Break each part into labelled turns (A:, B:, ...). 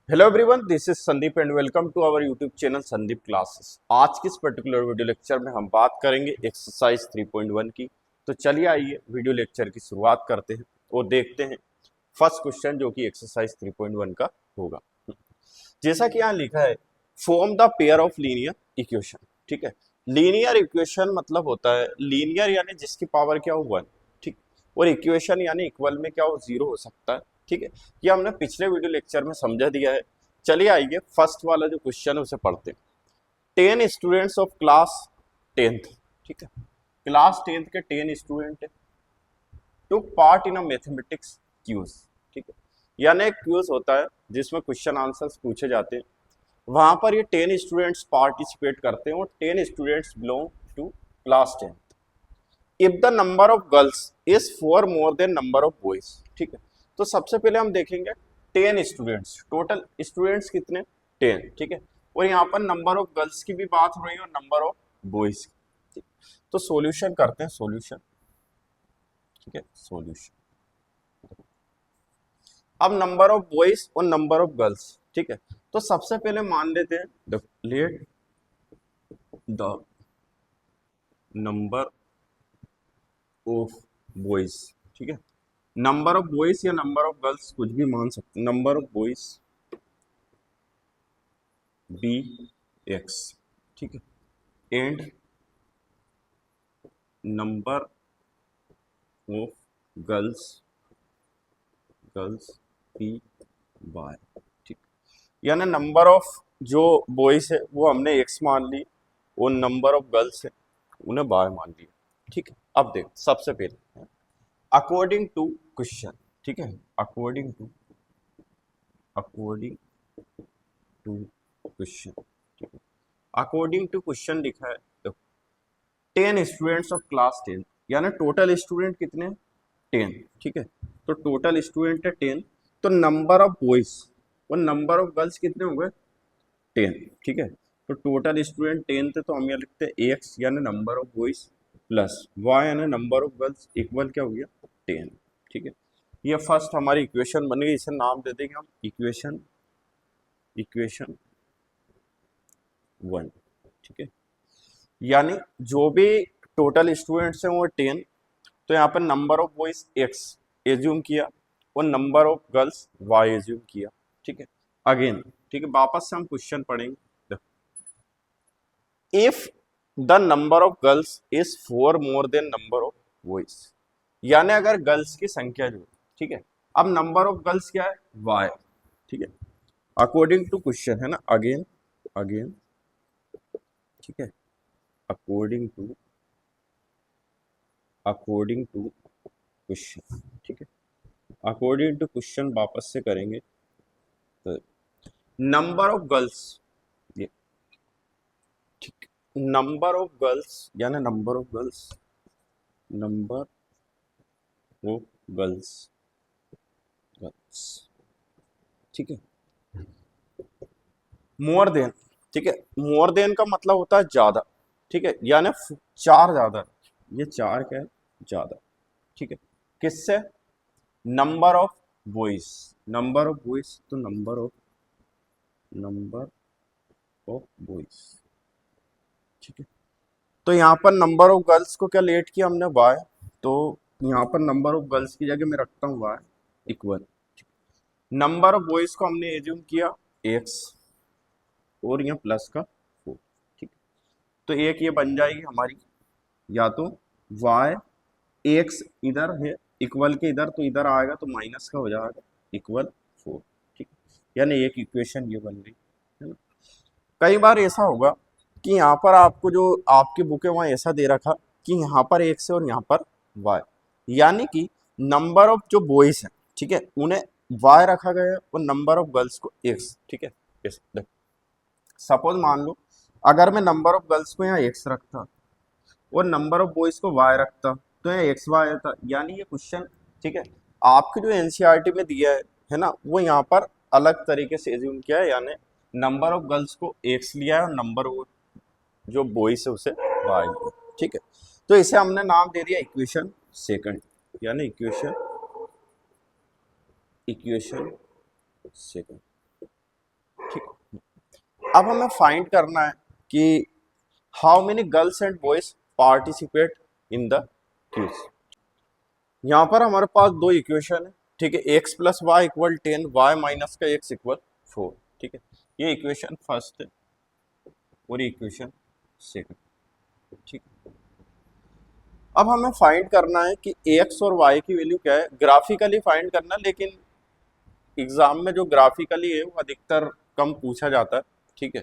A: Hello everyone, this is Sandeep and welcome to our YouTube channel Sandeep classes. आज के इस particular video lecture में हम बात करेंगे एक्सरसाइज 3.1 की। तो चलिए आइए वीडियो लेक्चर की शुरुआत करते हैं और देखते हैं फर्स्ट क्वेश्चन जो कि एक्सरसाइज 3.1 का होगा। जैसा कि यहाँ लिखा है, form the pair of linear equation. ठीक है, लीनियर इक्वेशन मतलब होता है लीनियर यानी जिसकी पावर क्या हो 1, ठीक, और इक्वेशन यानी इक्वल में क्या हो 0 हो सकता है। ठीक है, ये हमने पिछले वीडियो लेक्चर में समझा दिया है। चलिए आइए फर्स्ट वाला जो क्वेश्चन है उसे पढ़ते हैं। 10 स्टूडेंट्स ऑफ क्लास 10th, ठीक है, क्लास 10th के 10 स्टूडेंट है, took part in a mathematics quiz. ठीक है, यानी एक क्यूज होता है जिसमें क्वेश्चन आंसर्स पूछे जाते हैं। वहां पर ये 10 स्टूडेंट्स पार्टिसिपेट करते हैं और 10 students belong to class 10th। If the number of girls is 4 more than number of boys. ठीक है, तो सबसे पहले हम देखेंगे 10 स्टूडेंट्स, टोटल स्टूडेंट्स कितने 10। ठीक है, और यहाँ पर नंबर ऑफ गर्ल्स की भी बात हो रही है और नंबर ऑफ बॉयज की। तो सॉल्यूशन करते हैं, सॉल्यूशन। ठीक है, सॉल्यूशन। अब नंबर ऑफ बॉयज और नंबर ऑफ गर्ल्स, ठीक है, तो सबसे पहले मान लेते हैं let the number of boys. ठीक है, नंबर ऑफ बॉयज या नंबर ऑफ गर्ल्स कुछ भी मान सकते हैं। Number of boys be x, ठीक है, and number of girls girls be y. ठीक, यानी नंबर ऑफ जो बॉयज है वो हमने एक्स मान ली और नंबर ऑफ गर्ल्स है उन्हें वाई मान लिया। ठीक है, अब देख सबसे पहले अकॉर्डिंग टू क्वेश्चन। ठीक है, according to question, according to question लिखा है, देखो 10 स्टूडेंट्स ऑफ क्लास 10, यानी टोटल स्टूडेंट कितने 10। ठीक है, तो टोटल स्टूडेंट है 10, तो नंबर ऑफ बॉयज और नंबर ऑफ गर्ल्स कितने हो गए 10। ठीक है, तो टोटल स्टूडेंट 10 थे, तो हम यहाँ लिखते हैं एक्स यानी number of boys plus y यानी नंबर ऑफ गर्ल्स इक्वल क्या हो गया 10। ठीक है, ये फर्स्ट हमारी इक्वेशन बन गई, इसे नाम दे देंगे हम इक्वेशन 1। ठीक है, यानी जो भी टोटल स्टूडेंट्स हैं वो 10, तो यहाँ पर number of boys x assume किया और number of girls y assume किया। ठीक है, अगेन ठीक है, वापस से हम क्वेश्चन पढ़ेंगे। If the number of girls is 4 more than number of boys, यानी अगर गर्ल्स की संख्या जो, ठीक है, अब नंबर ऑफ गर्ल्स क्या है वाई। ठीक है, अकॉर्डिंग टू क्वेश्चन है ना, अगेन अगेन, ठीक है, अकॉर्डिंग टू क्वेश्चन। ठीक है, अकॉर्डिंग टू क्वेश्चन वापस से करेंगे। तो नंबर ऑफ गर्ल्स, ये ठीक, नंबर ऑफ गर्ल्स यानी नंबर ऑफ गर्ल्स गर्ल्स, ठीक है, मोर देन। ठीक है, मोर देन का मतलब होता है ज्यादा। ठीक है, यानी 4 ज्यादा, ये 4 क्या है ज्यादा। ठीक है, किससे नंबर ऑफ बॉयज, तो नंबर ऑफ बॉयज। ठीक है, तो यहाँ पर नंबर ऑफ गर्ल्स को क्या लेट किया हमने वाई, तो यहाँ पर नंबर ऑफ गर्ल्स की जगह मैं रखता हूँ y equal, number of boys को हमने एज्यूम किया एक्स और यहाँ प्लस का 4। ठीक, तो एक ये बन जाएगी हमारी, या तो वाई एक्स इधर है इक्वल के इधर, तो इधर आएगा तो माइनस का हो जाएगा इक्वल 4। ठीक, यानी एक इक्वेशन ये बन गई है ना। कई बार ऐसा होगा कि यहाँ पर आपको जो आपकी बुक है वहाँ ऐसा दे रखा कि यहाँ पर एक्स है और यहाँ पर वाई, यानी कि नंबर ऑफ जो बॉयज हैं, ठीक है, उन्हें वाई रखा गया है और नंबर ऑफ गर्ल्स को एक्स। ठीक है, सपोज मान लो अगर मैं नंबर ऑफ गर्ल्स को यहाँ एक्स रखता और नंबर ऑफ बॉयज को वाई रखता, तो यहाँ एक्स वाई आता, यानी ये क्वेश्चन, ठीक है, आपकी जो एनसीईआरटी में दिया है ना, वो यहाँ पर अलग तरीके से एज्यूम किया है, यानी नंबर ऑफ गर्ल्स को एक्स लिया है और नंबर ऑफ जो बॉयज है उसे वाई लिया। ठीक है, तो इसे हमने नाम दे दिया इक्वेशन सेकंड, यानी इक्वेशन सेकंड। अब हमें फाइंड करना है कि how many girls and boys participate in the quiz. यहाँ पर हमारे पास दो इक्वेशन है, ठीक है, x plus y equal 10, y minus का एक्स इक्वल 4, ठीक है। ये इक्वेशन फर्स्ट है और इक्वेशन सेकंड, ठीक है। अब हमें फाइंड करना है कि एक्स और वाई की वैल्यू क्या है, ग्राफिकली फाइंड करना, लेकिन एग्जाम में जो ग्राफिकली है वो अधिकतर कम पूछा जाता है, ठीक है।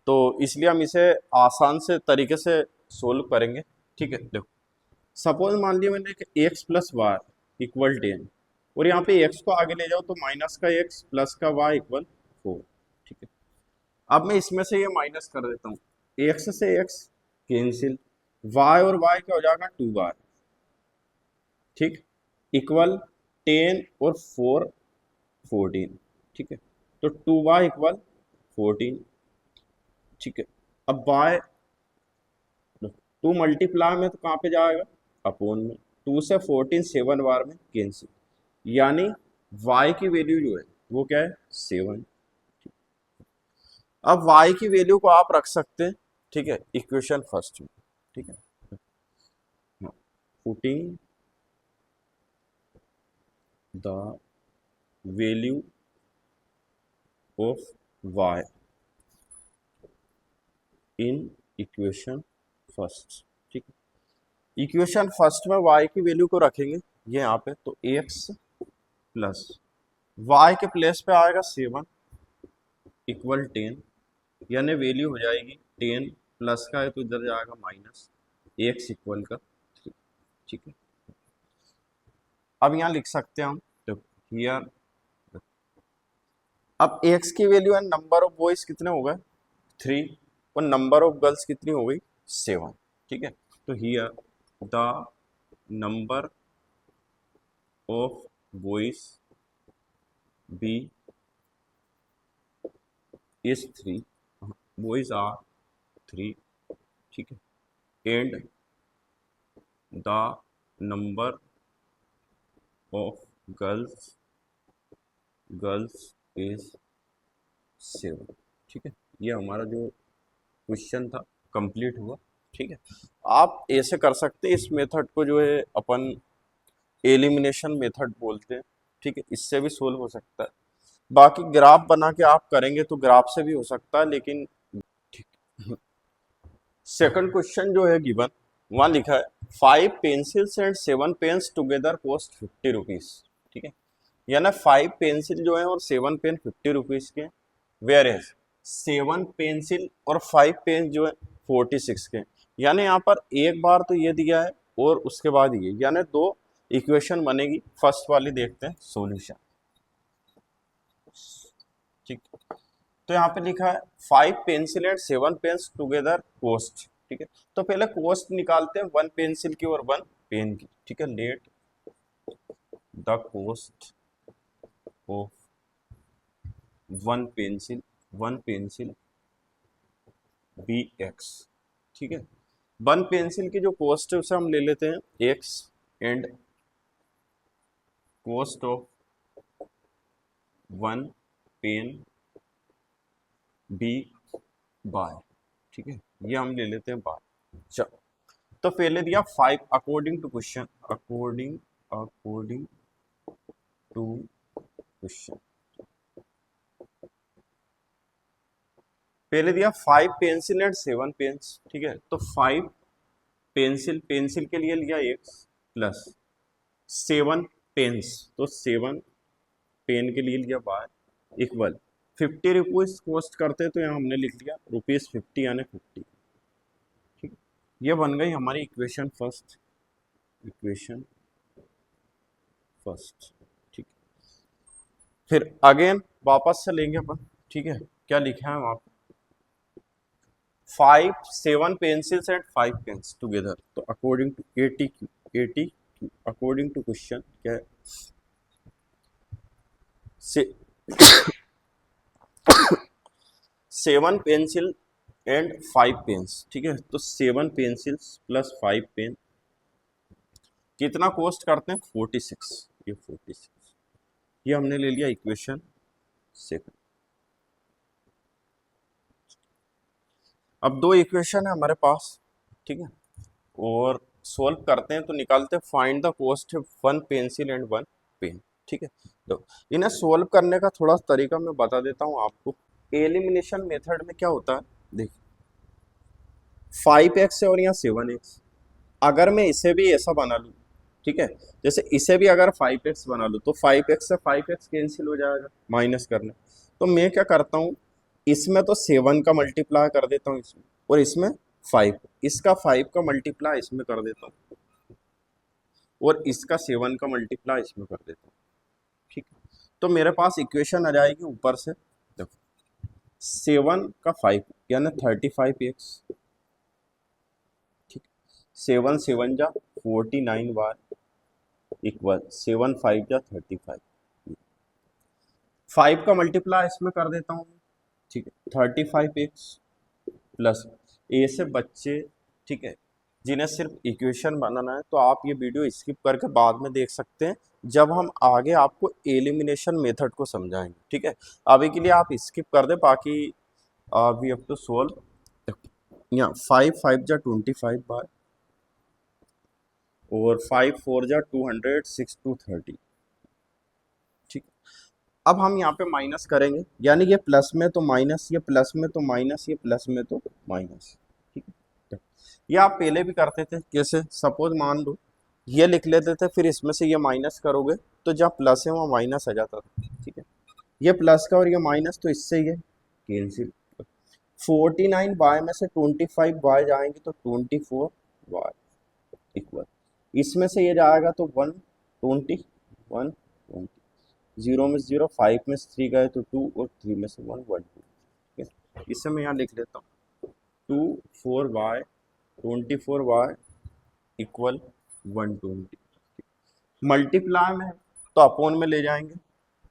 A: तो इसलिए हम इसे आसान से तरीके से सोल्व करेंगे, ठीक है। देखो, सपोज मान लिया मैंने कि एक्स प्लस वाई इक्वल 10 और यहाँ पे एक्स को आगे ले जाओ तो माइनस का एक्स प्लस का वाई इक्वल 4, ठीक है। अब मैं इसमें से ये माइनस कर देता हूँ, एक्स से एक्स कैंसिल, वाई और वाई क्या हो जाएगा 2y, ठीक, इक्वल 10 और 4 14, ठीक है। तो 2y इक्वल 14, ठीक है। अब y 2 मल्टीप्लाई में तो कहाँ पे जाएगा, अपोन में, 2 से 14 7 बार में कैंसिल, यानी y की वैल्यू जो है वो क्या है 7। अब y की वैल्यू को आप रख सकते हैं, ठीक है, इक्वेशन फर्स्ट में, ठीक है, putting the value of y in equation first, ठीक है। इक्वेशन फर्स्ट में y की वैल्यू को रखेंगे ये यहाँ पे, तो x प्लस y के प्लेस पे आएगा 7 इक्वल 10, यानी वैल्यू हो जाएगी 10 प्लस का है तो इधर जाएगा माइनस, एक्स इक्वल का 3, ठीक है। अब यहाँ लिख सकते हैं हम, तो हियर अब एक्स की value and number of boys कितने हो गए 3 और नंबर ऑफ गर्ल्स कितनी हो गई 7, ठीक है। तो here the number of boys be is 3, boys are 3, ठीक है, and the number of girls is 7, ठीक है। ये हमारा जो क्वेश्चन था कंप्लीट हुआ, ठीक है। आप ऐसे कर सकते हैं, इस मेथड को जो है अपन एलिमिनेशन मेथड बोलते हैं, ठीक है, इससे भी सोल्व हो सकता है। बाकी ग्राफ बना के आप करेंगे तो ग्राफ से भी हो सकता है, लेकिन ठीक। सेकंड क्वेश्चन जो है गिवन, वहां लिखा है 5 pencils and 7 pens together cost 50 rupees, ठीक है, यानी 5 पेंसिल जो है और 7 पेन 50 रुपीज के, वेयर एज 7 पेंसिल और 5 पेन जो है 46 के, यानी यहाँ पर एक बार तो ये दिया है और उसके बाद ये, यानी दो इक्वेशन बनेगी। फर्स्ट वाली देखते हैं सॉल्यूशन, ठीक। तो यहाँ पे लिखा है 5 pencil and 7 pens together cost, ठीक है। तो पहले कॉस्ट निकालते हैं 1 पेंसिल की और 1 पेन की, ठीक है। Let the cost of 1 pencil be x, ठीक है। 1 पेंसिल की जो कॉस्ट है उसे हम ले लेते हैं x and cost of 1 pen be y, ठीक है, ये हम ले लेते हैं बाय। चलो, तो पहले दिया 5 according to question, according to question, पहले दिया 5 पेंसिल एंड 7 पेन्स, ठीक है। तो 5 पेंसिल के लिए लिया एक्स प्लस 7 पेन्स, तो 7 पेन के लिए लिया बाय इक्वल 50 रुपीज कॉस्ट करते तो यहाँ हमने लिख लिया ₹50 यानी 50, ठीक। ये बन गई हमारी इक्वेशन फर्स्ट, ठीक। फिर अगेन वापस से लेंगे अपन, ठीक है। क्या लिखा है वहां पे 5 7 पेंसिल्स एंड 5 पेन्स टुगेदर, तो according to A T according to question क्या है, से 7 पेंसिल एंड 5 पेन्स, ठीक है। तो 7 पेंसिल्स प्लस 5 पेन कितना कॉस्ट करते हैं 46, ये 46, ये हमने ले लिया इक्वेशन सेकंड। अब दो इक्वेशन है हमारे पास, ठीक है, और सोल्व करते हैं तो निकालते हैं find the cost of one pencil and one pen, ठीक है। तो इन्हें सोल्व करने का थोड़ा तरीका मैं बता देता हूँ आपको। एलिमिनेशन मेथड में क्या होता है, देखिए 5x है और यहाँ 7x, अगर मैं इसे भी ऐसा बना लूँ, ठीक है, जैसे इसे भी अगर 5x बना लूँ तो 5x से 5x कैंसिल हो जाएगा माइनस करने। तो मैं क्या करता हूँ, इसमें तो 7 का मल्टीप्लाई कर देता हूँ इसमें, और इसमें 5, इसका 5 का मल्टीप्लाई इसमें कर देता हूँ, और इसका 7 का मल्टीप्लाई इसमें कर देता हूँ, ठीक है। तो मेरे पास इक्वेशन आ जाएगी ऊपर से, देखो 7 का 5 यानी 35x, ठीक, 7 7 जा 49y इक्वल 7 5 जा 35, 5 का मल्टीप्लाई इसमें कर देता हूँ, ठीक है, 35x प्लस ए से बच्चे, ठीक है, जिन्हें सिर्फ इक्वेशन बनाना है तो आप ये वीडियो स्किप करके बाद में देख सकते हैं जब हम आगे आपको एलिमिनेशन मेथड को समझाएंगे, ठीक है। अभी के लिए आप स्किप कर दें, बाकी वी हैव टू सोल्व। यहाँ 5 5 जा 25 बार, और 5 4 जा 200 6 2 30, ठीक। अब हम यहाँ पे माइनस करेंगे, यानी ये प्लस में तो माइनस, ये प्लस में तो माइनस, ये प्लस में तो माइनस, ठीक है। ये आप पहले भी करते थे, कैसे, सपोज मान लो ये लिख लेते थे, फिर इसमें से ये माइनस करोगे तो जहाँ प्लस है वहाँ माइनस आ जाता था, ठीक है। ये प्लस का और ये माइनस, तो इससे ये कैंसिल। 49 बाय में से 25 बाय जाएंगे तो 24 बाय इक्वल, इसमें से ये जाएगा तो 120 120, 0 में 0, 5 में से 3 गए तो 2, और 3 में से 1 1 2, ठीक है। इससे मैं यहाँ लिख लेता हूँ 2 4 बाय 24 बाय इक्वल 120, मल्टीप्लाई में तो अपॉन में ले जाएंगे,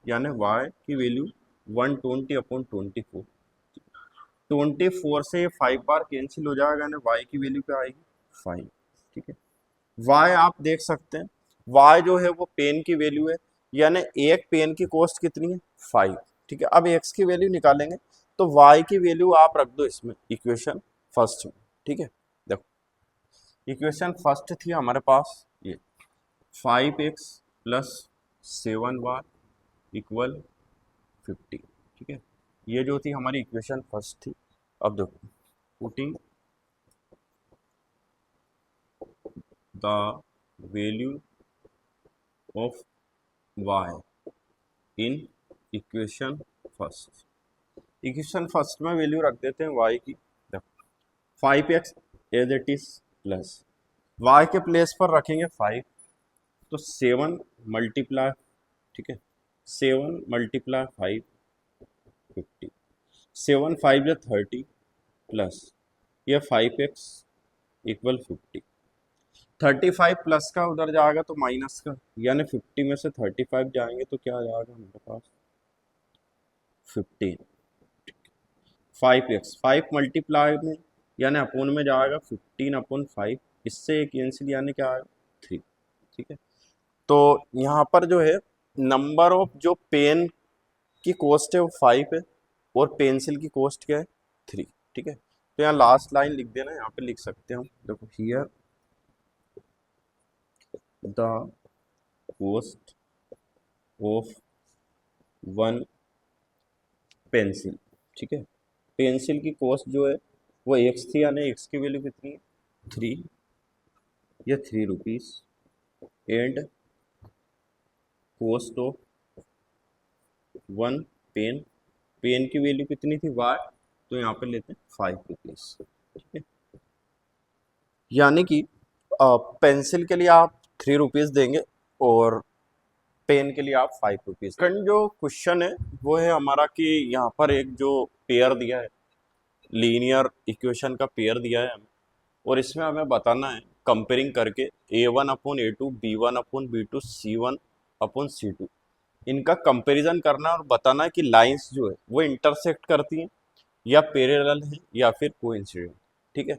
A: यानी y की वैल्यू 120 अपॉन 24, 24 से 5 बार कैंसिल हो जाएगा ना, y की वैल्यू क्या आएगी 5, ठीक है। y आप देख सकते हैं, y जो है वो पेन की वैल्यू है, यानी एक पेन की कॉस्ट कितनी है 5, ठीक है। अब x की वैल्यू निकालेंगे तो y की वैल्यू आप रख दो इसमें इक्वेशन फर्स्ट में, ठीक है। देखो इक्वेशन फर्स्ट थी हमारे पास ये 5x प्लस 7y इक्वल 50, ठीक है। ये जो थी हमारी इक्वेशन फर्स्ट थी। अब देखो putting the value of y in equation first, equation first में वैल्यू रख देते हैं y की, देखो 5x as it is plus y के प्लेस पर रखेंगे 5, तो 7 मल्टीप्लाई, ठीक है, 7 मल्टीप्लाई 5 50, 7 5 या 30 प्लस ये 5x इक्वल 50, 35 प्लस का उधर जाएगा तो माइनस का, यानी 50 में से 35 जाएंगे तो क्या आ जाएगा हमारे पास 15, 5x 5 मल्टीप्लाई में यानी अपोन में जाएगा 15 अपॉन 5, इससे एक कैंसिल यानी क्या आएगा 3, ठीक है। तो यहाँ पर जो है नंबर ऑफ जो पेन की कॉस्ट है वो 5 है, और पेंसिल की कॉस्ट क्या है 3, ठीक है। तो यहाँ लास्ट लाइन लिख देना, यहाँ पे लिख सकते हैं हम, देखो here the cost of one pencil, ठीक है। पेंसिल की कॉस्ट जो है वो एक्स थी, यानी एक्स की वैल्यू कितनी है 3 या 3 rupees, and cost of one pen, pen की वैल्यू कितनी थी वाई, तो यहाँ पे लेते हैं 5 रुपीज, ठीक है। यानी कि पेंसिल के लिए आप 3 रुपीज देंगे और पेन के लिए आप 5 रुपीज। सेकंड जो क्वेश्चन है वो है हमारा कि यहाँ पर एक जो पेयर दिया है, लीनियर इक्वेशन का पेयर दिया है हमें, और इसमें हमें बताना है कंपेयरिंग करके a1 upon a2 b1 upon b2 c1 upon c2, इनका कंपैरिजन करना और बताना है कि लाइंस जो है वो इंटरसेक्ट करती हैं या पैरेलल है या फिर कोइंसिडेंट, ठीक है।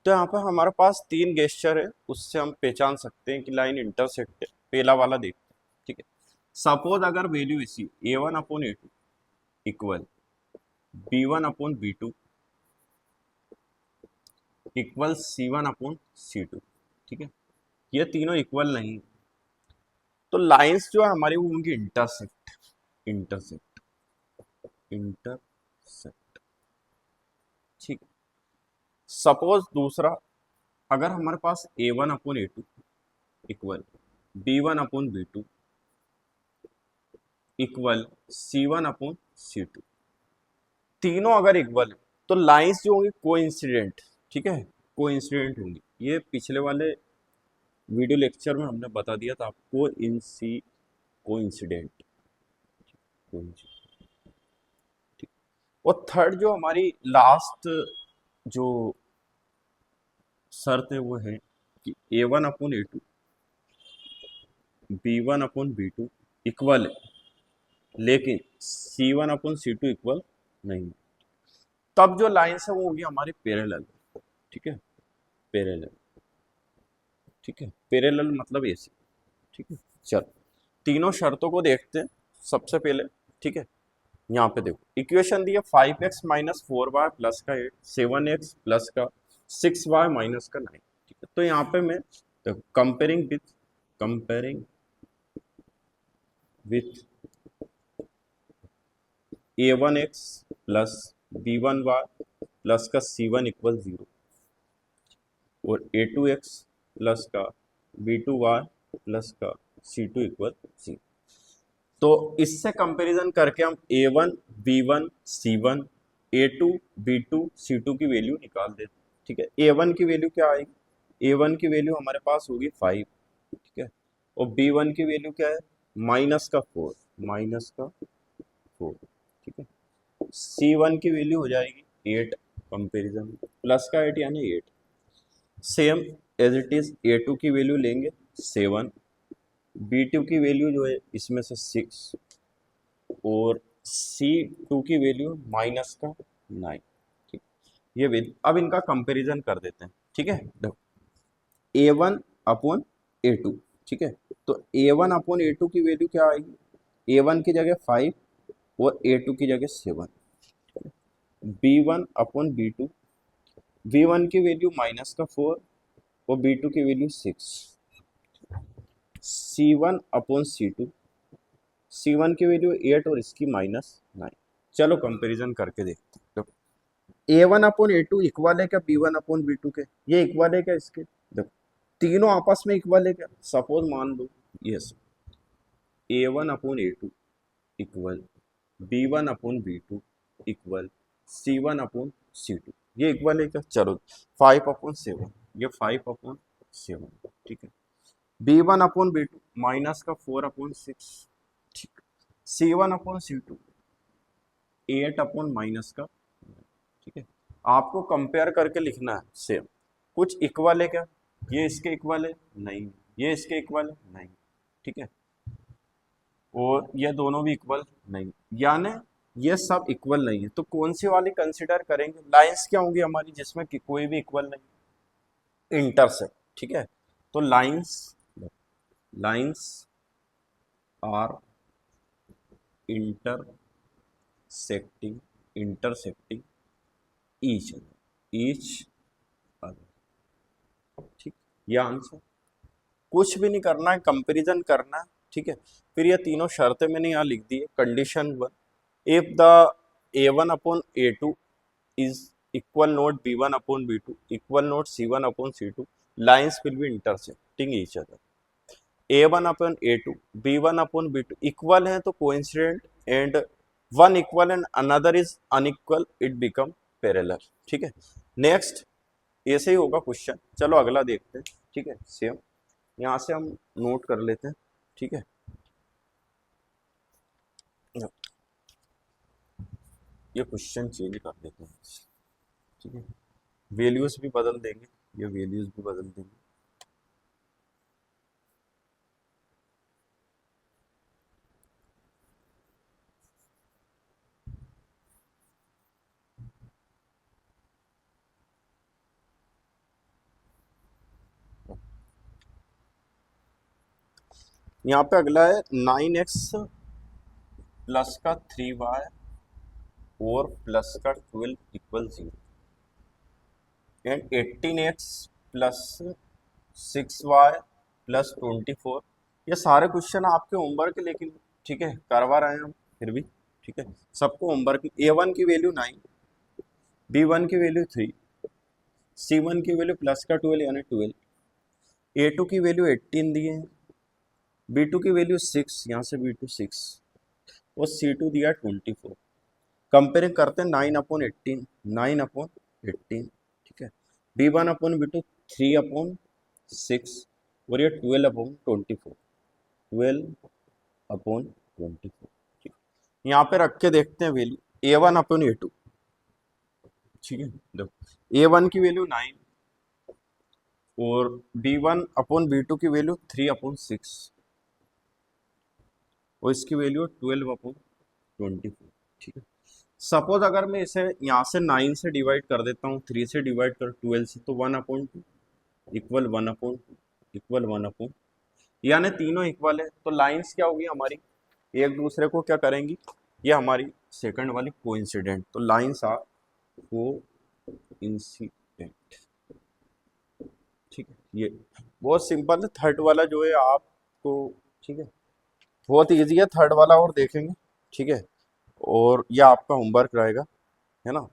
A: तो यहाँ पर हमारे पास 3 गेस्चर है, उससे हम पहचान सकते हैं कि लाइन इंटरसेक्ट है। पहला वाला देखते हैं, ठीक है। सपोज अगर वैल्यू इसी a1 upon a2 equal b1 upon b2 equal C1/C2, ठीक है। ये तीनों इक्वल नहीं, तो लाइंस जो है हमारी वो होंगी इंटरसेक्ट, इंटरसेक्ट, इंटरसेक्ट, ठीक। सपोज दूसरा, अगर हमारे पास A1/A2 equal B1/B2 equal C1/C2, तीनों अगर इक्वल है तो लाइंस जो होंगी कोइंसिडेंट, ठीक है, कोइंसिडेंट होंगी। ये पिछले वाले वीडियो लेक्चर में हमने बता दिया था आपको, कोइंसिडेंट, ठीक। और थर्ड जो हमारी लास्ट जो शर्त है वो है कि A1/A2 B1/B2 इक्वल है, लेकिन C1/C2 इक्वल नहीं है। तब जो लाइंस है वो होगी हमारी पैरेलल, ठीक है, पैरेलल, ठीक है, पैरेलल मतलब ऐसे, ठीक है। चल तीनों शर्तों को देखते हैं सबसे पहले, ठीक है। यहाँ पे देखो इक्वेशन दी है 5x-4y प्लस का 8, 7x प्लस का 6y माइनस का 9, ठीक है। तो यहाँ पे मैं देखो comparing with a1x plus b1y plus का c1 इक्वल 0 और a2x प्लस का b2y प्लस का c2 इक्वल 0। तो इससे कंपैरिजन करके हम a1 b1 c1 a2 b2 c2 की वैल्यू निकाल देते, ठीक है। a1 की वैल्यू क्या आएगी, a1 की वैल्यू हमारे पास होगी 5, ठीक है। और b1 की वैल्यू क्या है, -4, -4, ठीक है। c1 की वैल्यू हो जाएगी 8, कंपैरिजन प्लस का 8 यानी 8, same as it is a2 की वैल्यू लेंगे 7, b2 की वैल्यू जो है इसमें से 6 और C2 की वैल्यू माइनस का 9, ठीक। ये वैल्यू अब इनका कंपैरिजन कर देते हैं, ठीक है। देखो A1/A2, ठीक है। तो A1/A2 की वैल्यू क्या आएगी, A1 की जगह 5 और A2 की जगह 7, B1/B2, B1 की वैल्यू -4 और B2 की वैल्यू 6, C1/C2, C1 की वैल्यू 8 और इसकी -9। चलो कंपैरिजन करके देखते हैं। देखो A1/A2 इक्वल है क्या B1/B2 के, ये इक्वल है क्या इसके, देखो तीनों आपस में इक्वल है क्या, सपोज मान लो yes A1/A2 equal B1/B2 equal C1/C2, ये इक्वल है क्या, चलो 5/7, ये 5/7, ठीक है। B1/B2 माइनस का 4/6, ठीक। C1/C2 8/- का, ठीक है। आपको कंपेयर करके लिखना है सेम, कुछ इक्वल है क्या, ये इसके इक्वल है नहीं, ये इसके इक्वल है नहीं, ठीक है। और ये दोनों भी इक्वल नहीं, यानी ये सब इक्वल नहीं है। तो कौन सी वाली कंसिडर करेंगे, लाइंस क्या होंगी हमारी जिसमें कि कोई भी इक्वल नहीं, इंटरसेक्ट, ठीक है। तो lines lines are intersecting each other, ठीक। ये आंसर, कुछ भी नहीं करना है, कंपैरिजन करना है, ठीक है। फिर ये तीनों शर्तें मैंने यहाँ लिख दी है। Condition 1, if the A1/A2 is equal not B1/B2 equal not C1/C2 lines will be intersecting each other। A1/A2 B1/B2 equal है तो coincident, and one equal and another is unequal, it become parallel, ठीक है। Next ऐसे ही होगा question, चलो अगला देखते हैं, ठीक है। सेम यहाँ से हम नोट कर लेते हैं, ठीक है। ये क्वेश्चन चेंज कर देते हैं, ठीक है। वैल्यूज भी बदल देंगे, ये वैल्यूज भी बदल देंगे। यहाँ पे अगला है 9x प्लस का 3y और प्लस का 12 equal 0। And 18x plus 6y plus 24। ये सारे क्वेश्चन आपके होमवर्क के, लेकिन ठीक है करवा रहे हैं हम फिर भी, ठीक है सबको होमवर्क। a1 की वैल्यू 9, b1 की वैल्यू 3, c1 की वैल्यू प्लस का 12 यानी 12, a2 की वैल्यू 18 दिए हैं, b2 की वैल्यू 6, यहाँ से b2 6 और c2 दिया 24। कंपेयरिंग करते हैं 9/18, 9/18, ठीक है। b1/b2 3/6 और ये 12/24, 12/24, ठीक है। यहाँ पे रख के देखते हैं वैल्यू a1/a2, ठीक है। देखो a1 की वैल्यू 9 और b1/b2 की वैल्यू 3/6 और इसकी वैल्यू 12/24, ठीक है। सपोज अगर मैं इसे यहाँ से 9 से डिवाइड कर देता हूँ, 3 से डिवाइड कर 12 से, तो 1/2 इक्वल 1/2 इक्वल 1/2, यानी तीनों इक्वल है। तो लाइंस क्या होगी हमारी, एक दूसरे को क्या करेंगी, ये हमारी सेकंड वाली कोइंसिडेंट। तो लाइंस आर कोइंसिडेंट, ठीक है। ये बहुत सिंपल है। थर्ड वाला जो है आपको, ठीक है बहुत इजी है थर्ड वाला, और देखेंगे, ठीक है। और ये आपका होमवर्क रहेगा, है ना।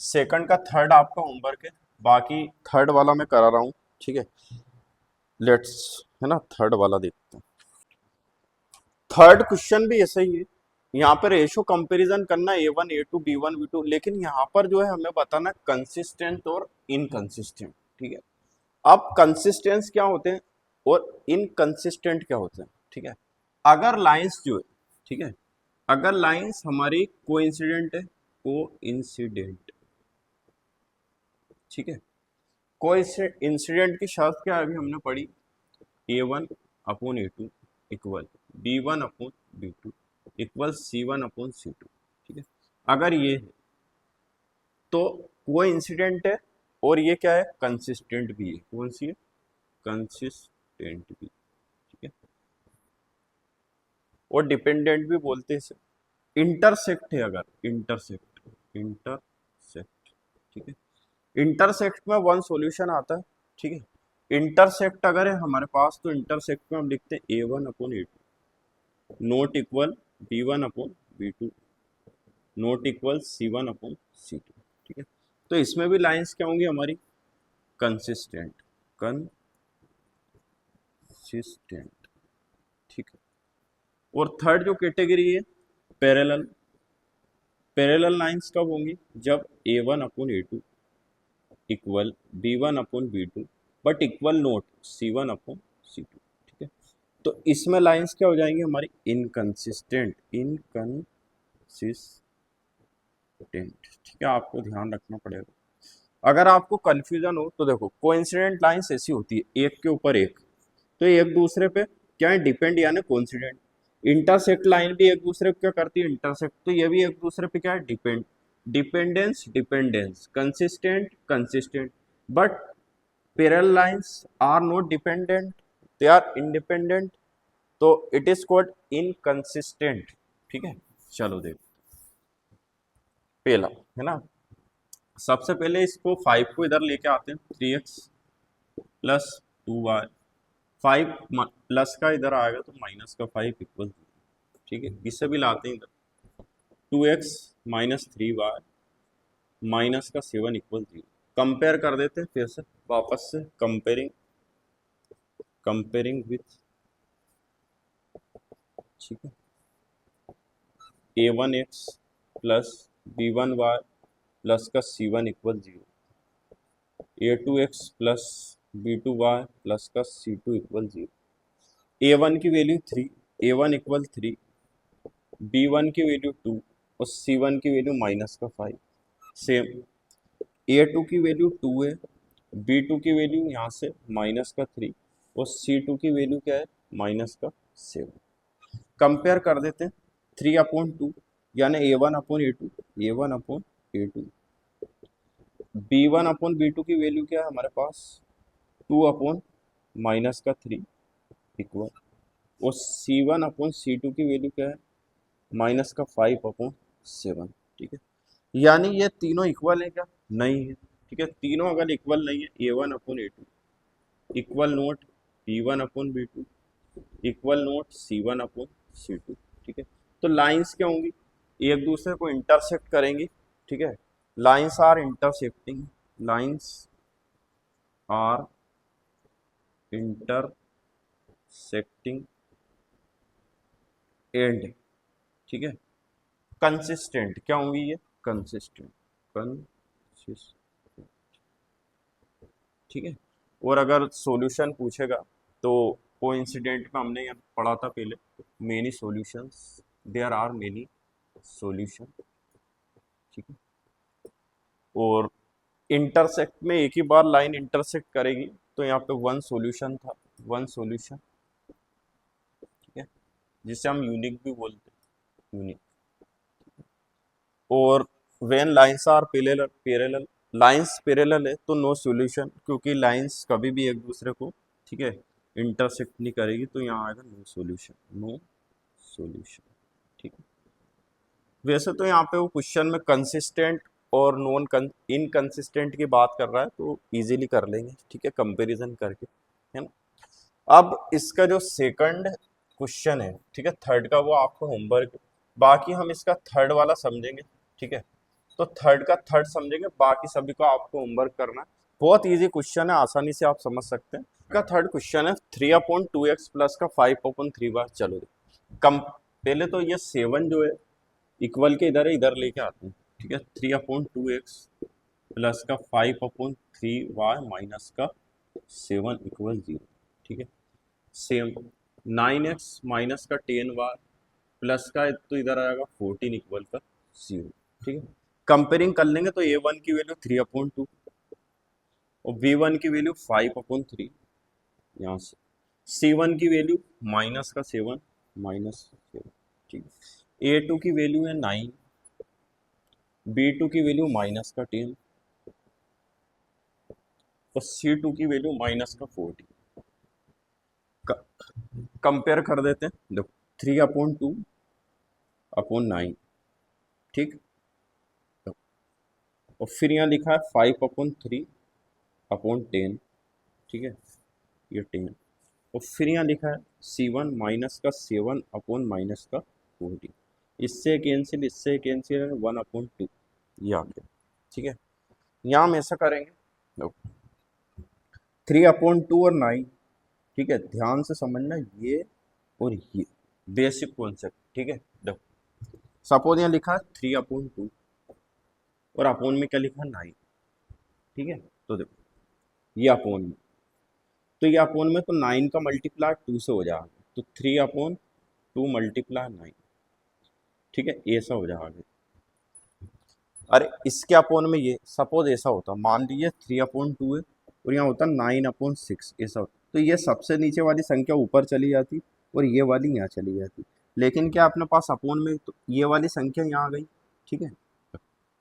A: सेकंड का थर्ड आपका होमवर्क है, बाकी थर्ड वाला मैं करा रहा हूँ, ठीक है। लेट्स, है ना, थर्ड वाला देखते हैं। थर्ड क्वेश्चन भी ऐसा ही है। यहाँ पर रेशो कंपैरिजन करना a1 a2 b1 b2, लेकिन यहाँ पर जो है हमें बताना कंसिस्टेंट और इनकंसिस्टेंट, ठीक है। अब कंसिस्टेंस क्या होते हैं और इनकंसिस्टेंट क्या होते हैं, ठीक है। अगर लाइंस जो है, ठीक है, अगर लाइंस हमारी कोइंसिडेंट है, कोइंसिडेंट, ठीक है। कोइंसिडेंट की शर्त क्या है, अभी हमने पढ़ी, a1/a2 equal b1/b2 equal c1/c2, ठीक है। अगर ये है तो कोइंसिडेंट है, और ये क्या है, कंसिस्टेंट भी है। कौन सी है, कंसिस्टेंट भी, ठीक है। और डिपेंडेंट भी बोलते हैं इसे। इंटरसेक्ट है, अगर इंटरसेक्ट, ठीक है। इंटरसेक्ट में वन सॉल्यूशन आता है, ठीक है। इंटरसेक्ट अगर है हमारे पास, तो इंटरसेक्ट में हम लिखते हैं a1/a2 note equal b1/b2 note equal c1/c2, ठीक है। तो इसमें भी लाइंस क्या होंगी हमारी, कंसिस्टेंट, कंसिस्टेंट, ठीक है। और थर्ड जो कैटेगरी है, पैरेलल, पैरेलल लाइंस कब होंगी, जब a1/a2 equal b1/b2 but equal note c1/c2, ठीक है। तो इसमें लाइंस क्या हो जाएंगी हमारी, इनकंसिस्टेंट, इनकंसिस्टेंट, ठीक है। आपको ध्यान रखना पड़ेगा। अगर आपको कंफ्यूजन हो तो देखो, कोइंसिडेंट लाइंस ऐसी होती है एक के ऊपर एक, तो एक दूसरे पे क्या है, डिपेंड यानी कोइंसिडेंट। इंटरसेक्ट लाइन भी एक दूसरे को क्या करती है, इंटरसेक्ट, तो ये भी एक दूसरे पे क्या है, depend, dependence dependence, consistent consistent. But parallel lines are not dependent, they are independent, तो इट इज कॉल्ड इनकंसिस्टेंट, ठीक है। चलो देखो पहला, है ना, सबसे पहले इसको 5 को इधर लेके आते हैं, 3x प्लस 2y, 5 प्लस का इधर आएगा तो माइनस का 5 इक्वल, ठीक है। इसे भी लाते हैं इधर, 2x माइनस 3y माइनस का 7 इक्वल 0। कंपेयर कर देते हैं फिर से वापस से, कंपेयरिंग, कंपेयरिंग विथ, ठीक है, a1x प्लस b1y प्लस का c1 equal 0, a2x plus b2y plus का c2 इक्वल 0। a1 की वैल्यू 3, a1 इक्वल 3, b1 की वैल्यू 2 और c1 की वैल्यू माइनस का 5। सेम a2 की वैल्यू 2 है, b2 की वैल्यू यहाँ से माइनस का 3 और c2 की वैल्यू क्या है, माइनस का 7। कंपेयर कर देते हैं, 3/2 यानी a1/a2, a1/a2, b1/b2 की वैल्यू क्या है हमारे पास, 2 माइनस का 3 इक्वल, और c1/c2 की वैल्यू क्या है, माइनस का 5/7, ठीक है। यानी ये तीनों इक्वल है क्या, नहीं है, ठीक है, तीनों अगर इक्वल नहीं है, A1/A2 equal note B1/B2 equal note C1/C2। ठीक है, तो लाइंस क्या होंगी, एक दूसरे को इंटरसेक्ट करेंगी। ठीक है, lines are intersecting, lines are intersecting and, ठीक है, कंसिस्टेंट क्या होंगी ये, कंसिस्टेंट, कंसिस्टेंट। ठीक है, और अगर सॉल्यूशन पूछेगा तो कोइंसिडेंट में हमने यहाँ पढ़ा था पहले, many solutions, there are many solution. ठीक है, और इंटरसेक्ट में एक ही बार लाइन इंटरसेक्ट करेगी, तो यहाँ पे वन सॉल्यूशन था, वन सॉल्यूशन। ठीक है, जिसे हम यूनिक भी बोलते हैं, यूनिक। और when lines are parallel, parallel, lines parallel है तो नो सॉल्यूशन, क्योंकि लाइंस कभी भी एक दूसरे को, ठीक है, इंटरसेक्ट नहीं करेगी, तो यहाँ आएगा नो सॉल्यूशन, नो सॉल्यूशन। ठीक है, वैसे तो यहाँ पे वो क्वेश्चन में कंसिस्टेंट और नॉन इनकंसिस्टेंट की बात कर रहा है, तो इजीली कर लेंगे। ठीक है, कंपैरिजन करके, है ना। अब इसका जो सेकंड क्वेश्चन है, ठीक है, थर्ड का, वो आपको होमवर्क, बाकी हम इसका थर्ड वाला समझेंगे। ठीक है, तो थर्ड का थर्ड समझेंगे, बाकी सभी को आपको होमवर्क करना है। बहुत इजी क्वेश्चन है, आसानी से आप समझ सकते हैं। का थर्ड क्वेश्चन है 3/2x प्लस का 5/3 बार। चलो कम, पहले तो ये 7 जो है इक्वल के इधर है, इधर लेके आते हैं। ठीक है, 3/2x प्लस का 5/3 y माइनस का 7 = 0। ठीक है, सेम 9x माइनस का 10 y प्लस का, तो इधर आएगा 14 = 0। ठीक है, कंपेयरिंग कर लेंगे तो A1 की वैल्यू 3/2 और B1 की वैल्यू 5/3, यहाँ से C1 की वैल्यू माइनस का 7, -7। ठीक है, A2 की वैल्यू है 9, B2 की वैल्यू माइनस का 10 और C2 की वैल्यू माइनस का 40। कंपेयर कर देते हैं, देखो 3/2/9। ठीक, और फिर यहाँ लिखा है 5/3/10। ठीक है, ये 10, और फिर यहाँ लिखा है C1 माइनस का 7/-40। इससे कैंसिल, इससे कैंसिल, 1/2 ये आ गया। ठीक है, यहाँ हम ऐसा करेंगे, देखो 3/2 और 9। ठीक है, ध्यान से समझना ये और ये बेसिक कॉन्सेप्ट। ठीक है, देखो सपोज यहाँ लिखा है 3/2 और अपोन में क्या लिखा है 9। ठीक है, तो देखो ये अपोन में, तो ये अपोन में, तो 9 का मल्टीप्लाई 2 से हो जाएगा, तो 3/2 मल्टीप्लाई 9। ठीक है, ऐसा हो जाएगा। अरे इसके अपोन में ये सपोज ऐसा होता, मान लीजिए 3/2 है और यहाँ होता 9/6, ऐसा होता, तो ये सबसे नीचे वाली संख्या ऊपर चली जाती और ये वाली यहाँ चली जाती। लेकिन क्या अपने पास अपोन में, तो ये वाली संख्या यहाँ आ गई। ठीक है,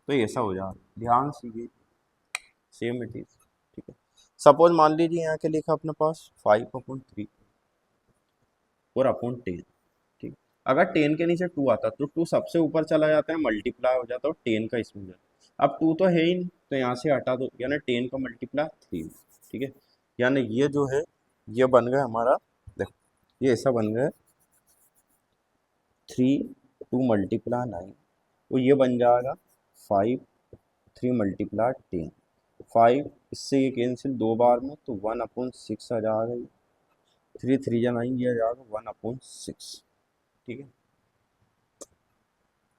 A: तो ऐसा हो जाएगा, ध्यान से ये सेम इट इज। ठीक है, सपोज मान लीजिए यहाँ के लिखा अपने पास 5/3 और अपॉन 10। ठीक, अगर 10 के नीचे 2 आता तो 2 सबसे ऊपर चला जाता है, मल्टीप्लाई हो जाता है और 10 का इसमें जाता। अब 2 तो है ही नहीं, तो यहाँ से हटा दो, यानी 10 का मल्टीप्लाई 3। ठीक है, यानी ये जो है ये बन गया हमारा, देखो ये ऐसा बन गया 3 2 × 9, तो ये बन जाएगा 5 3 × 10। 5 इससे ये कैंसिल 2 बार में, तो 1/6 आ जाएगा। 3 3 9 ये आ जाएगा 1/6। ठीक है,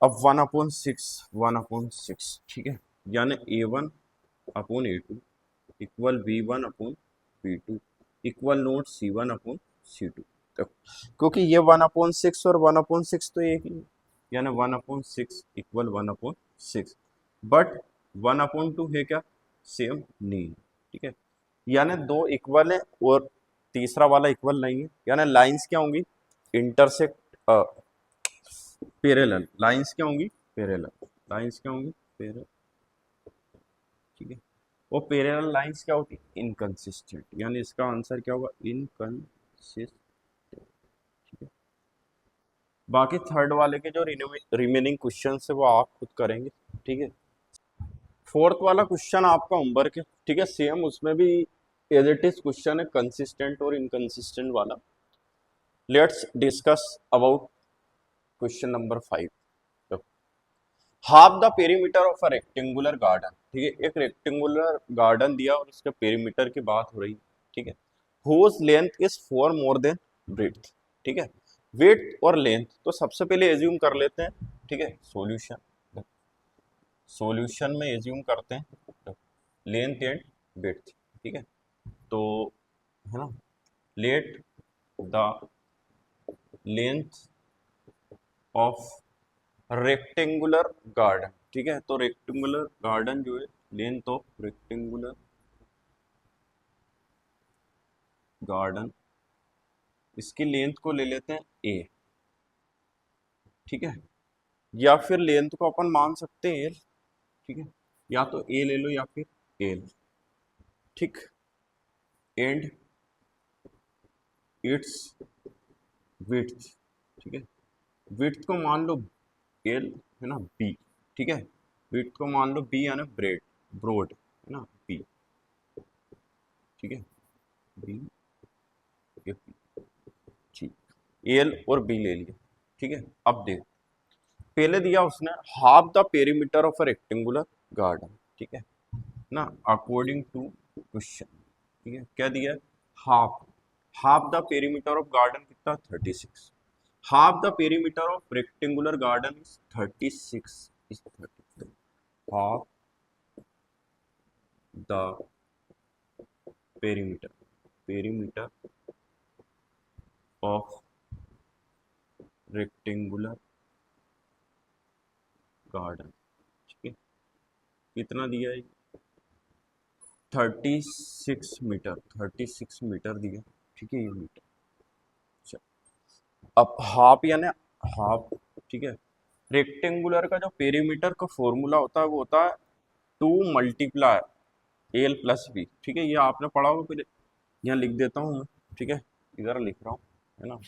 A: अब 1/6, ठीक है, यानी A1/A2 equal B1/B2 equal note C1/C2। क्योंकि ये 1/6 और 1/6 तो एक ही है, यानी 1/6 इक्वल 1/6, बट 1/2 है क्या, सेम नहीं है। ठीक है, यानी दो इक्वल है और तीसरा वाला इक्वल नहीं है, यानी लाइंस क्या होंगी, इंटरसेक्ट, पैरेलल, लाइंस क्या होंगी, पैरेलल, लाइंस क्या होंगी, पैरेलल। ठीक है, वो पैरेलल लाइंस क्या होती, इनकंसिस्टेंट, यानी इसका आंसर क्या होगा, इनकंसिस्टेंट। ठीक है, बाकी थर्ड वाले के जो रिमेनिंग क्वेश्चन है वो आप खुद करेंगे। ठीक है, फोर्थ वाला क्वेश्चन आपका होमवर्क है, ठीक है, सेम उसमें भी एज इट इज क्वेश्चन है, कंसिस्टेंट और इनकंसिस्टेंट वाला। Let's discuss about question number 5। Half the perimeter of a rectangular garden, ठीक है, एक रेक्टेंगुलर गार्डन दिया और उसके पेरीमीटर की बात हो रही है, ठीक है, whose length is 4 more than breadth, ठीक है। विड्थ और लेंथ तो सबसे पहले एज्यूम कर लेते हैं, ठीक है, सॉल्यूशन, सॉल्यूशन में एज्यूम करते हैं लेंथ एंड विड्थ, ठीक है। तो है ना, let the length of rectangular garden, ठीक है, तो रेक्टेंगुलर गार्डन जो है, लेंथ ऑफ रेक्टेंगुलर गार्डन, इसकी लेंथ को ले लेते हैं ए, ठीक है, या फिर लेंथ को अपन मान सकते हैं एल, ठीक है, या तो ए ले लो या फिर एल, ठीक, एंड इट्स विड्थ, ठीक है, विड्थ को मान लो एल, है ना, बी, ठीक है, विड्थ को मान लो बी यानी ब्रेड, ब्रॉड, है ना, बी, ठीक है, बी, ठीक, एल और बी ले लिया, ठीक है। अब देख, पहले दिया उसने half the perimeter of a rectangular garden, ठीक है ना, अकॉर्डिंग टू क्वेश्चन, ठीक है, क्या दिया, half, half the perimeter of garden कितना, 36, half the perimeter of rectangular garden is 36, is 36, half the perimeter, perimeter of rectangular garden, ठीक है, कितना दिया है, 36 मीटर, 36 मीटर दिया, ठीक है, ये मीटर। अच्छा, अब हाफ यानी हाफ, ठीक है, रेक्टेंगुलर का जो पेरीमीटर का फॉर्मूला होता है वो होता है 2 × एल प्लस बी, ठीक है, ये आपने पढ़ा होगा, फिर यहाँ लिख देता हूँ मैं, ठीक है, इधर लिख रहा हूँ, है ना,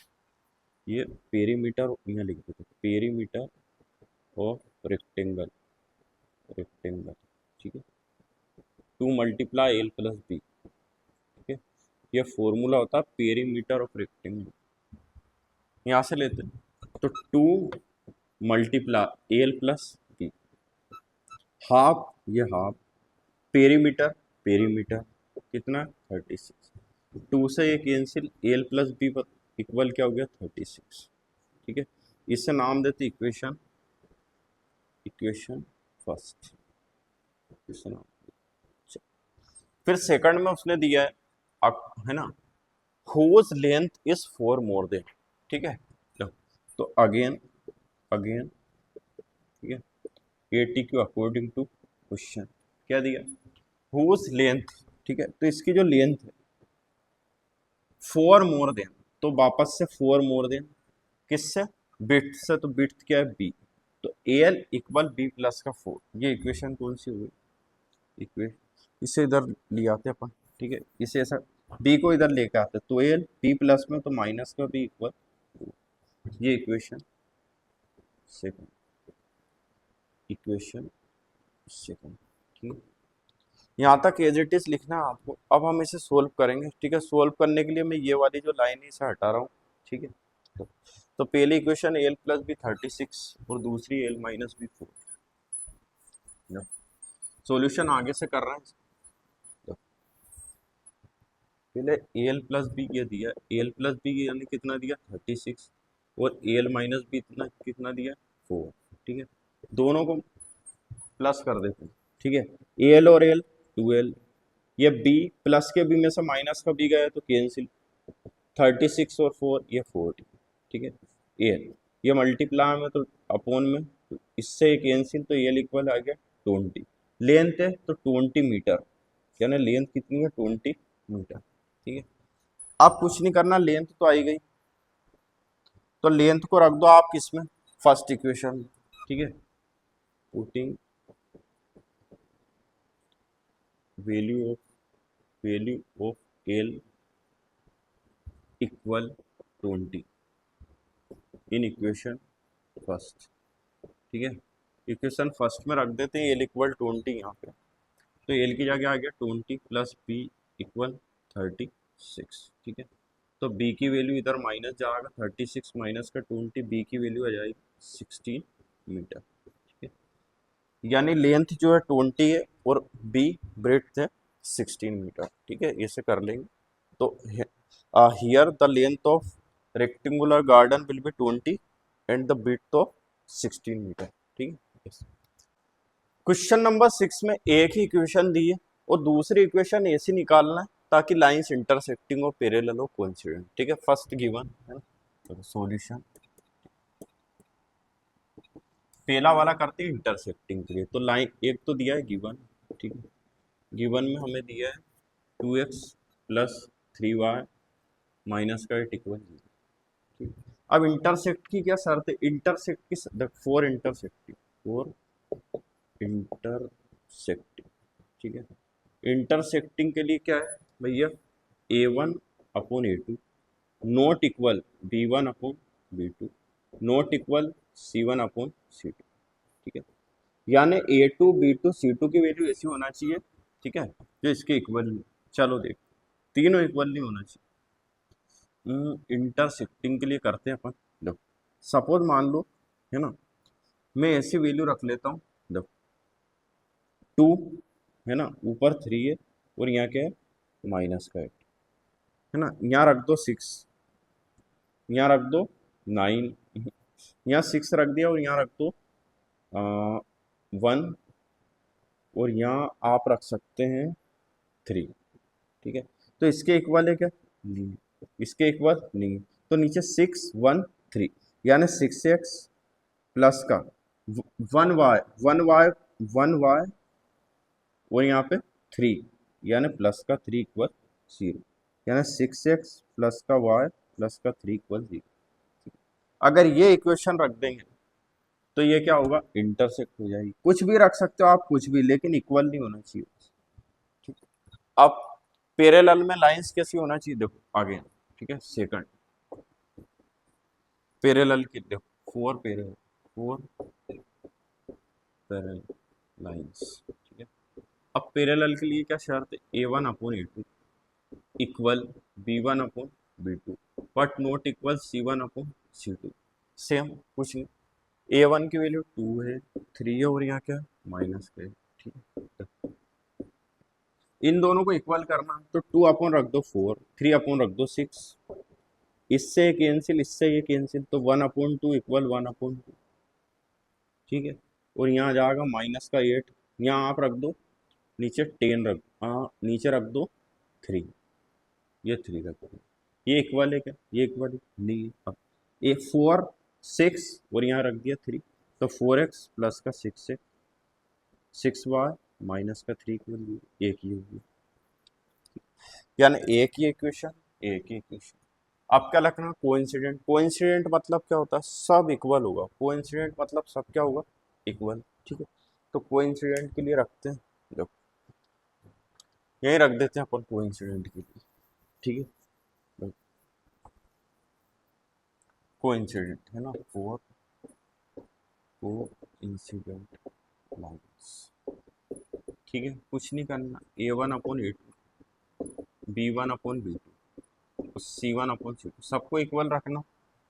A: ये पेरीमीटर यहाँ लिख देता हूँ, पेरीमीटर ऑफ रेक्टेंगल, रेक्टेंगल, ठीक है, 2 × एल प्लस बी, ठीक है, ये फॉर्मूला होता है पेरीमीटर ऑफ रेक्टेंगल, यहाँ से लेते हैं, तो 2 × एल प्लस बी, हाफ, ये हाफ, पेरीमीटर, पेरीमीटर कितना, 36, 2 से ये कैंसिल, एल प्लस बी पर इक्वल क्या हो गया, 36, ठीक है, इसे नाम देते इक्वेशन, इक्वेशन फर्स्ट, इसे नाम, फिर सेकंड में उसने दिया है, है ना, whose length is 4 more than, ठीक है, तो अगेन, अगेन, ठीक है, A T Q according to question क्या दिया, हुज लेंथ, ठीक है, तो इसकी जो लेंथ है 4 मोर देन, तो वापस से 4 मोर देन, किससे, बिट से, तो बिट क्या है, बी, तो एल इक्वल बी प्लस का 4, ये इक्वेशन कौन सी हुई, इक्वेशन, इसे इधर ले आते अपन, ठीक है, इसे ऐसा बी को इधर लेके आते, तो एल बी प्लस में, तो माइनस का बी इक्वल, ये इक्वेशन सेकंड, इक्वेशन सेकंड, ठीक, यहाँ तक एज इट इज लिखना है आपको। अब हम इसे सोल्व करेंगे, ठीक है, सोल्व करने के लिए मैं ये वाली जो लाइन है इसे हटा रहा हूँ, ठीक है, तो पहली इक्वेशन एल प्लस बी 36 और दूसरी एल माइनस बी 4, सॉल्यूशन आगे से कर रहे हैं, तो पहले एल प्लस बी ये दिया, एल प्लस बी यानी कितना दिया, 36, और एल माइनस बी इतना कितना दिया, 4, ठीक है, दोनों को प्लस कर देते हैं, ठीक है, एल और एल 2l, ये b प्लस के b में से माइनस का b गया तो कैंसिल, 36 और 4 ये 40, ठीक है, एल ये मल्टीप्लाई में तो अपॉन में, तो इससे ये कैंसिल, तो एल इक्वल आ गया 20, लेंथ है तो 20 मीटर, यानी लेंथ कितनी है, 20 मीटर, ठीक है। अब कुछ नहीं करना, लेंथ तो आई गई, तो लेंथ को रख दो आप किसमें, फर्स्ट इक्वेशन, ठीक है, putting value of, value of L equal 20 in equation first, ठीक है, इक्वेशन फर्स्ट में रख देते हैं एल इक्वल 20 यहाँ पे, तो एल की जगह आ गया 20 प्लस बी इक्वल 36, ठीक है। तो बी की वैल्यू इधर माइनस जाएगा, 36 माइनस का 20, बी की वैल्यू आ जाएगी 16 मीटर, ठीक है। यानी लेंथ जो है 20 है और बी ब्रेड्थ है 16 मीटर, ठीक है। ऐसे कर लेंगे। तो here the length of rectangular garden will be 20 and the breadth of 16 meter, ठीक है। क्वेश्चन नंबर 6 में एक ही इक्वेशन दी है और दूसरी इक्वेशन ऐसी निकालना है ताकि लाइंस इंटरसेक्टिंग और पैरेलल हो कोइंसिडेंट, ठीक है। फर्स्ट गिवन है ना, तो सॉल्यूशन पहला वाला करते हैं इंटरसेक्टिंग के लिए। तो लाइन एक तो दिया है गिवन, ठीक है। गिवन में हमें दिया है 2x प्लस 3y माइनस का 8 इक्वल 0, ठीक है। अब इंटरसेक्ट की क्या शर्त है, इंटरसेक्ट की फोर इंटरसेक्टिंग, फोर इंटरसेक्टिंग, ठीक है। इंटरसेक्टिंग के लिए क्या है भैया, a1 upon a2 not equal b1 upon b2 not equal c1 upon c2, ठीक है। यानी a2 b2 c2 की वैल्यू ऐसी होना चाहिए, ठीक है, जो इसके इक्वल नहीं। चलो देख, तीनों इक्वल नहीं होना चाहिए। इंटरसेक्टिंग के लिए करते हैं अपन, देखो सपोज मान लो, है ना, मैं ऐसी वैल्यू रख लेता हूँ, देखो 2 है ना, ऊपर 3 है और यहाँ क्या है माइनस का 8, है ना। यहाँ रख दो 6, यहाँ रख दो 9, यहाँ 6 रख दिया और यहाँ रख दो 1 और यहाँ आप रख सकते हैं 3, ठीक है। तो इसके इक्वल है क्या, नहीं, इसके इक्वल नहीं। तो नीचे 6 1 3 यानी 6x प्लस का 1y और यहाँ पे 3 यानी प्लस का 3 इक्वल 0, यानी 6x प्लस का y प्लस का 3 इक्वल 0। अगर ये इक्वेशन रख देंगे तो ये क्या होगा, इंटरसेक्ट हो जाएगी। कुछ भी रख सकते हो आप, कुछ भी, लेकिन इक्वल नहीं होना चाहिए, ठीक है। अब पैरेलल में लाइंस कैसी होना चाहिए, देखो आगे, ठीक है। सेकंड पैरेलल की देखो, फोर पैरेलल लाइंस, ठीक है। अब पैरेलल के लिए क्या शर्त है, a1 upon a2 equal b1 upon b2 but not equal c1 upon c2। Same कुछ नहीं, a1 की वैल्यू 2 है, 3 है और यहाँ क्या माइनस का है, ठीक है। इन दोनों को इक्वल करना तो 2 अपॉन रख दो 4, 3 अपॉन रख दो 6, इससे कैंसिल, इससे ये कैंसिल, तो 1 अपॉन 2 इक्वल 1 अपॉन 2, ठीक है। और यहाँ जाएगा माइनस का 8, यहाँ आप रख दो नीचे 10 रख, हाँ नीचे रख दो 3, ये 3 रख दो। ये इक्वल है क्या, ये इक्वल है नहीं है। अब ये 4 6 और यहाँ रख दिया 3, तो 4x प्लस का 6y माइनस का 3 इक्वल एक ही होगी, यानी एक ही इक्वेशन, एक ही इक्वेशन। अब क्या लिखना, कोइंसिडेंट। कोइंसिडेंट मतलब क्या होता है, सब इक्वल होगा। कोइंसिडेंट मतलब सब क्या होगा, इक्वल, ठीक है। तो कोइंसिडेंट के लिए रखते हैं, देखो यही रख देते हैं अपन कोइंसिडेंट के लिए, ठीक है। कोइंसिडेंट है ना, फोर कोइंसिडेंट लाइंस, ठीक है। कुछ नहीं करना, a1 upon a2 b1 upon b2 c1 upon c2 सबको इक्वल रखना,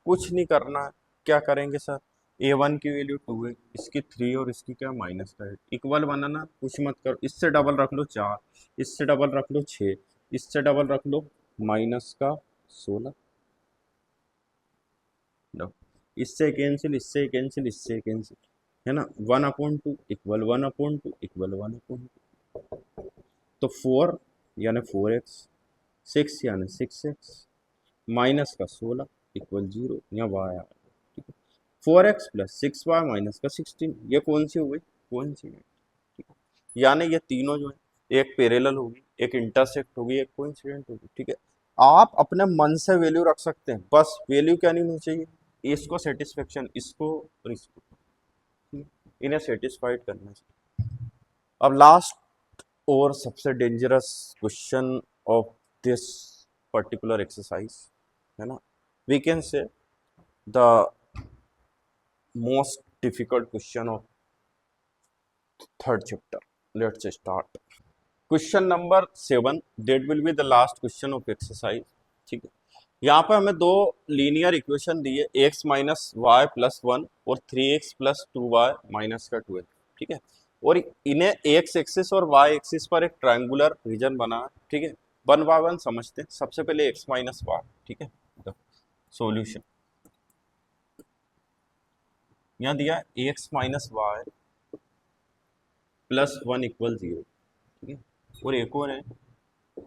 A: कुछ नहीं करना है। क्या करेंगे सर, a1 की वैल्यू 2 है, इसकी 3 और इसकी क्या माइनस का 8, इक्वल बनाना, कुछ मत करो। इससे डबल रख लो 4, इससे डबल रख लो 6, इससे डबल रख लो माइनस का 16, लो इससे कैंसिल, इससे कैंसिल, इससे कैंसिल, है ना। 1/2 इक्वल 1/2 इक्वल 1/2, तो 4 यानी 4x, 6 यानी 6x माइनस का 16 इक्वल 0, यहाँ y आ गया, ठीक है। 4x प्लस 6y माइनस का 16, ये कौन सी हो गई, कौन सी है, ठीक है। यानी ये तीनों जो है, एक पैरेलल होगी, एक इंटरसेक्ट होगी, एक कोइंसिडेंट होगी, ठीक है। आप अपने मन से वैल्यू रख सकते हैं, बस वैल्यू क्या नहीं होनी चाहिए, इसको सेटिस्फेक्शन, इसको और इसको, ठीक है? इन्हें सेटिस्फाइड करना चाहिए। अब लास्ट और सबसे dangerous question of this particular exercise, है ना, we can say the most difficult question of third chapter. Let's start. Question number 7, that will be the last question of exercise. ठीक है, यहाँ पे हमें दो लीनियर इक्वेशन दी है, एक्स माइनस वाई प्लस 1 और 3x प्लस 2y माइनस का 12। ठीक है, और इन्हें एक्स एक्सिस और वाई एक्सिस पर एक ट्रायंगुलर रीजन बना है। ठीक है, वन बाय वन समझते हैं। सबसे पहले एक्स माइनस वाई। ठीक है, सॉल्यूशन यहाँ दिया x minus y plus 1 equal 0। ठीक है, और एक और है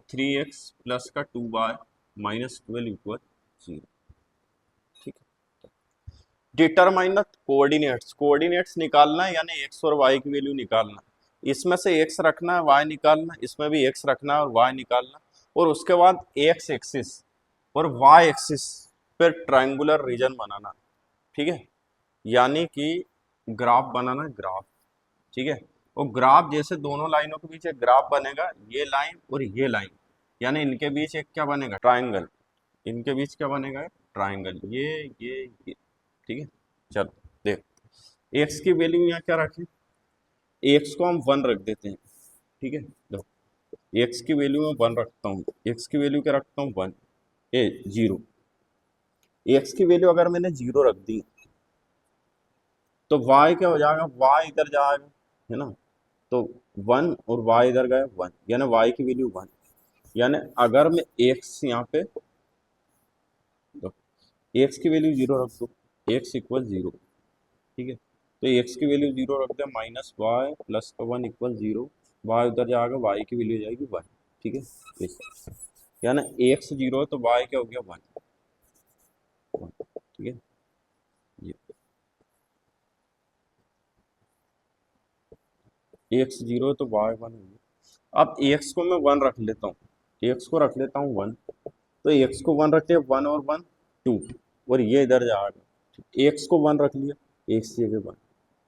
A: 3x प्लस का 2y माइनस 12 इक्वल 0। ठीक है, डिटरमाइन द कोऑर्डिनेट्स। कोऑर्डिनेट्स निकालना है, यानी x और y की वैल्यू निकालना है। इसमें से x रखना है, y निकालना है, इसमें भी x रखना है और y निकालना है। और उसके बाद x एक्सिस और y एक्सिस पर ट्रायंगुलर रीजन बनाना। ठीक है, यानी कि ग्राफ बनाना है, ग्राफ। ठीक है, और ग्राफ जैसे दोनों लाइनों के बीच एक ग्राफ बनेगा, ये लाइन और ये लाइन, यानी इनके बीच एक क्या बनेगा, ट्रायंगल। इनके बीच क्या बनेगा, ट्रायंगल। ये। ठीक है, चलो देख, एक्स की वैल्यू यहाँ क्या रखें, एक्स को हम 1 रख देते हैं। ठीक है, देखो एक्स की वैल्यू में 1 रखता हूँ। एक्स की वैल्यू क्या रखता हूँ, 1 0। एक्स की वैल्यू अगर मैंने 0 रख दी तो y क्या हो जाएगा, y इधर जाएगा, है ना। तो 1 और y इधर गया 1, यानी y की वैल्यू 1। यानी अगर मैं x यहाँ पे, तो x की वैल्यू 0 रख दो, x इक्वल 0। ठीक है, तो x की वैल्यू 0 रख दे, माइनस वाई प्लस का 1 इक्वल 0। y उधर जाएगा, y की वैल्यू जाएगी 1। ठीक है, यानी x 0 है तो y क्या हो गया, 1। ठीक है, ये x 0 है तो y 1 हो गया। अब x को मैं 1 रख लेता हूँ, x को रख लेता हूँ 1। तो x को 1 रखते हैं, 1 और 1 2, और ये इधर जाएगा। x को 1 रख लिया, x की जगह 1,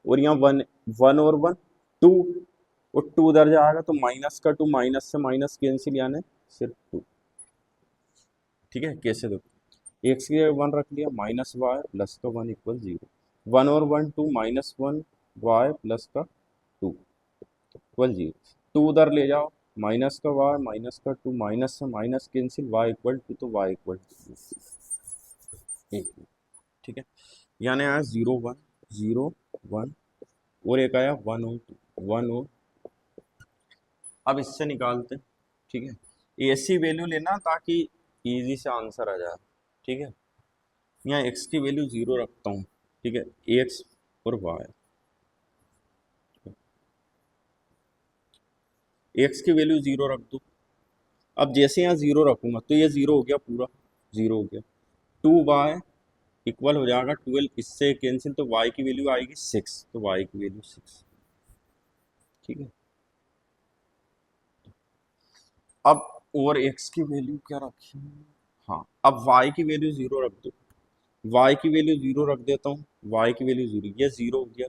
A: और यहाँ 1 1 और 1 2, और 2 उधर जाएगा तो माइनस का 2, माइनस से माइनस कैंसिल, यानी सिर्फ 2। ठीक है, कैसे देखो, एक्स की जगह 1 रख लिया, माइनस वाई प्लस का 1 इक्वल 0। 1 और 1 2, माइनस 1 वाई प्लस का 2 इक्वल 0। 2 उधर ले जाओ, माइनस का वाई माइनस का 2, माइनस से माइनस कैंसिल, वाई इक्वल 2, तो वाई इक्वल 2। ठीक है, यानी आया 0 1 0 1, और एक आया 1 और 2 1 और। अब इससे निकालते हैं। ठीक है, ऐसी वैल्यू लेना ताकि इजी से आंसर आ जाए। ठीक है, यहाँ x की वैल्यू 0 रखता हूँ। ठीक है, x और y, x की वैल्यू 0 रख दो। अब जैसे यहाँ 0 रखूंगा तो ये 0 हो गया, पूरा 0 हो गया। 2y इक्वल हो जाएगा 12, इससे कैंसिल, तो y की वैल्यू आएगी 6, तो y की वैल्यू 6। ठीक है, अब और x की वैल्यू क्या रखी, हाँ, अब y की वैल्यू 0 रख दो। y की वैल्यू 0 रख देता हूँ, y की वैल्यू 0, ये 0 हो गया,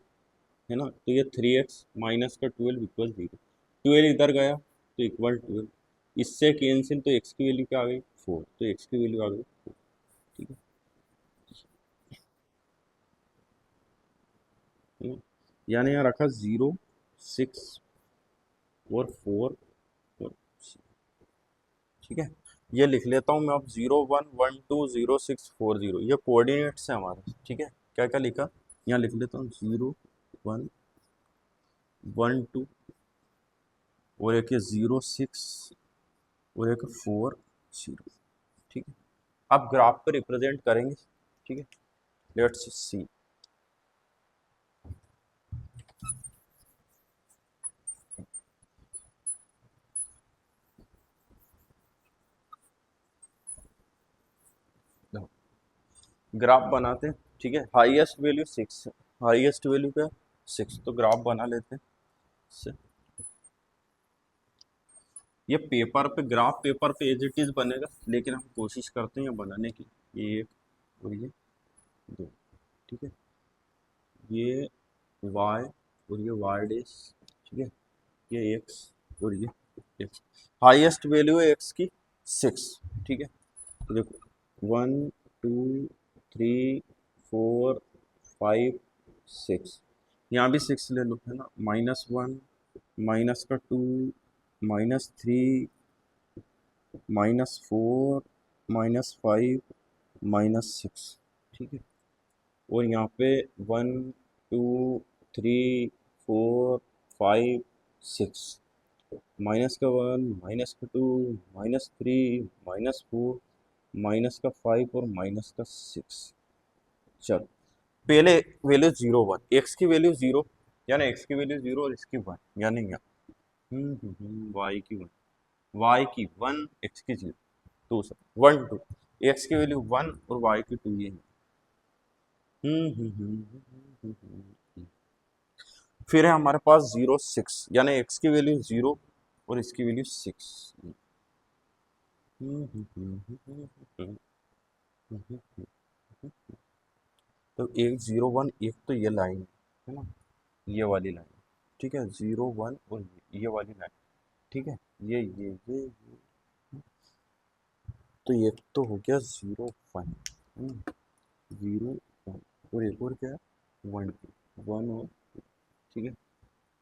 A: है ना। तो ये 3x माइनस का 12 इक्वल 0। 12 इधर गया तो इक्वल 12, इससे कैंसिल, तो x की वैल्यू क्या आ गई, 4, तो x की वैल्यू आ गई 4। ठीक है, यानी यहाँ रखा 0 6 और 4 और। ठीक है, ये लिख लेता हूँ मैं अब, 0 1 1 2 0 6 4 0, ये कोऑर्डिनेट्स है हमारे। ठीक है, क्या क्या लिखा, यहाँ लिख लेता हूँ 0 1 1 2, और एक 0 6 और एक 4 0। ठीक है, अब ग्राफ पे रिप्रेजेंट करेंगे। ठीक है, लेट्स सी। ग्राफ बनाते हैं। ठीक है, हाईएस्ट वैल्यू 6 है, हाईएस्ट वैल्यू क्या, 6, तो ग्राफ बना लेते हैं इससे। ये पेपर पे, ग्राफ पेपर पे एज इट इज बनेगा, लेकिन हम कोशिश करते हैं बनाने की। ये एक और ये 2। ठीक है, ये y और ये y डैश। ठीक है, ये x और ये x। हाईएस्ट वैल्यू है x की 6। ठीक है, तो देखो 1 2 3 4 5 6, यहाँ भी 6 ले लो, है ना, -1, -2, -3, -4, -5, -6, ठीक है। और यहाँ पे 1, 2, 3, 4, 5, 6, -1, -2, -3, -4, -5 और -6। चलो, पहले वैल्यू 0 1, एक्स की वैल्यू 0, यानी एक्स की वैल्यू 0 और इसकी 1, यानी यहाँ वाई की 1, वाई की 1, एक्स की 0, 2 सर 1 2, एक्स की वैल्यू 1 और वाई की 2, ये है। फिर है हमारे पास 0 6, यानी एक्स की वैल्यू 0 और इसकी वैल्यू 6। तो एक 0 1, एक तो ये लाइन है ना, ये वाली लाइन, ठीक है, 0 1 और ये वाली लाइन, ठीक है, ये तो ये तो हो गया 0 1, है ना, 0 1, और एक और क्या है 1 2, 1 और 2, ठीक है।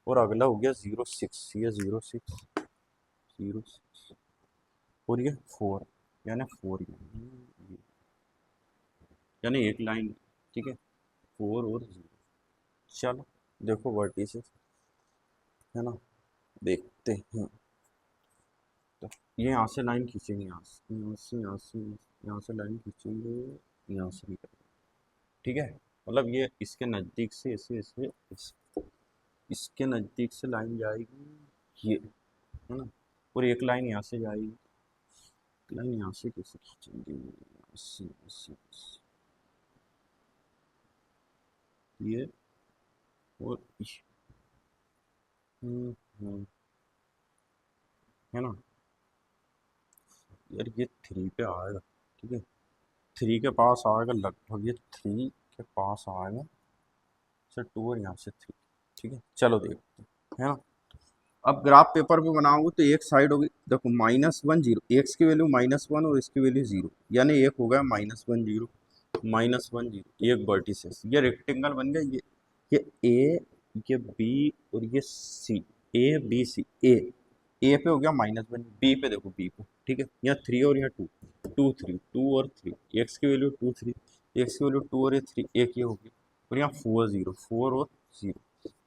A: और अगला हो गया 0 6, ये 0 6, 0 6, और ये 4, यानी 4, यानी एक लाइन, ठीक है, 4 और 0। चलो देखो वर्टिसेस, है ना, देखते हैं। तो ये यहाँ से लाइन खींचेंगे, यहाँ से लाइन खींचेंगे, यहाँ से भी करेंगे, ठीक है। मतलब ये इसके नज़दीक से इसके नज़दीक से लाइन जाएगी, ये है ना, और एक लाइन यहाँ से जाएगी, लाइन यहाँ से कैसे खींचेंगे, ये और है ना, यार ये 3 पे आएगा, ठीक है, 3 के पास आएगा लगभग, ये 3 के पास आएगा, से 2 और यहाँ से 3, ठीक है। चलो देखते हैं, है ना। अब ग्राफ पेपर पे बनाओगे तो एक साइड होगी, देखो -1 0, एक्स की वैल्यू -1 और इसकी वैल्यू 0, यानी एक हो गया -1 0, -1 0, एक वर्टिसेस, ये रेक्टेंगल बन गया, ये ए, ये बी और ये सी, ए बी सी, ए पे हो गया -1, बी पे देखो, बी पे, ठीक है, यहाँ 3 और यहाँ 2, 2 3, 2 और 3, एक्स की वैल्यू 2 3, एक्स की वैल्यू 2 और ये 3, एक ये हो गया, और यहाँ 4 0, 4 और 0,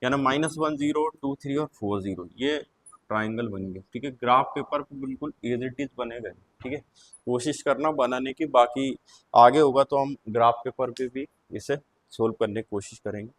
A: यानी -1 0, 2 3 और 4 0, ये ट्राइंगल बन गया, ठीक है। ग्राफ पेपर पे बिल्कुल एज इट इज बनेगा, ठीक है, कोशिश करना बनाने की, बाकी आगे होगा तो हम ग्राफ पेपर पे भी इसे सोल्व करने की कोशिश करेंगे।